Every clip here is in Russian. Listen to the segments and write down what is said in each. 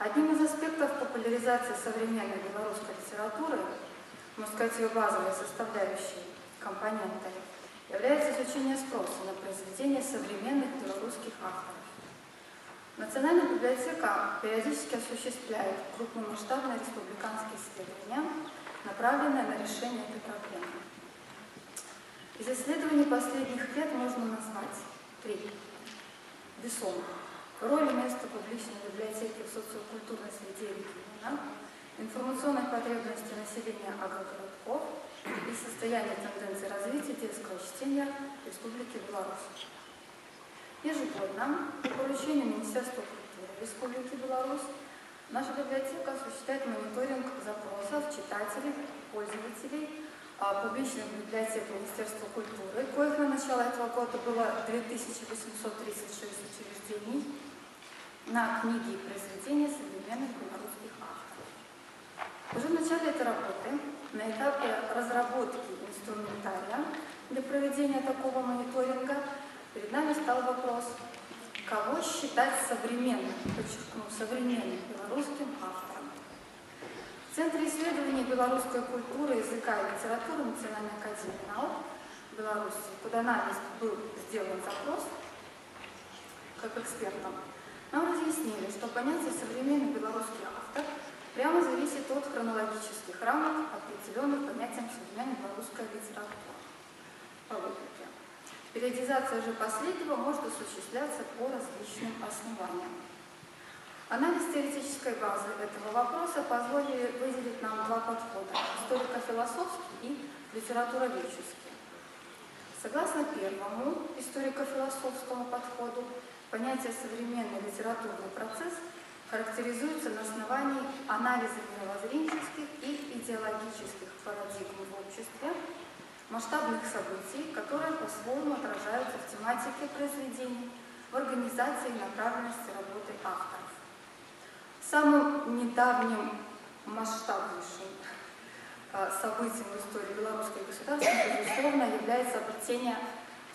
Одним из аспектов популяризации современной белорусской литературы, можно сказать, ее базовой составляющей, компонентой, является изучение спроса на произведения современных белорусских авторов. Национальная библиотека периодически осуществляет крупномасштабные республиканские исследования, направленные на решение этой проблемы. Из исследований последних лет можно назвать 3. Бессон. Роль и место публичной библиотеки в социокультурной среде региона, информационные потребности населения агрогородков и состояние тенденций развития детского чтения в Республике Беларусь. Ежегодно по поручению Министерства культуры Республики Беларусь наша библиотека осуществляет мониторинг запросов читателей, пользователей публичных библиотек Министерства культуры, коих на начало этого года было 2836 учреждений, на книги и произведения современных белорусских авторов. Уже в начале этой работы, на этапе разработки инструментария для проведения такого мониторинга, перед нами стал вопрос, кого считать современным, подчеркну, современным белорусским автором. В Центре исследований белорусской культуры, языка и литературы Национальной академии наук Беларуси, куда нами был сделан запрос как экспертам, нам разъяснили, что понятие «современный белорусский автор» прямо зависит от хронологических рамок, определенных понятием «современная белорусская литература» по логике. Периодизация же последнего может осуществляться по различным основаниям. Анализ теоретической базы этого вопроса позволили выделить нам 2 подхода – историко-философский и литературоведческий. Согласно первому историко-философскому подходу, понятие «современный литературный процесс» характеризуется на основании анализа мировоззренческих и идеологических парадигм в обществе, масштабных событий, которые по-своему отражаются в тематике произведений, в организации и направленности работы авторов. Самым недавним масштабнейшим событием в истории белорусской государственности, безусловно, является обретение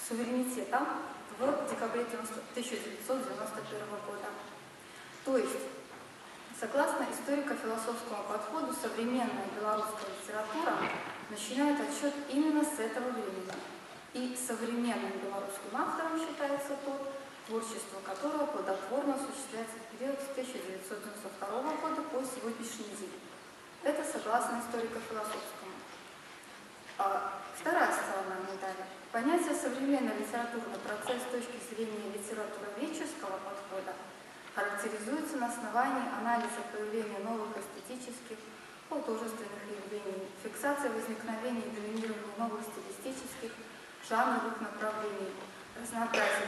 суверенитета в декабре 1991 года. То есть, согласно историко-философскому подходу, современная белорусская литература начинает отсчет именно с этого времени. И современным белорусским автором считается тот, творчество которого плодотворно осуществляется в период с 1992 года по сегодняшний день. Это согласно историко-философскому. Вторая сторона медали. Понятие «современный литературный процесс» с точки зрения литературоведческого подхода характеризуется на основании анализа появления новых эстетических, художественных явлений, фиксации возникновения и доминирования новых стилистических, жанровых направлений, разнообразия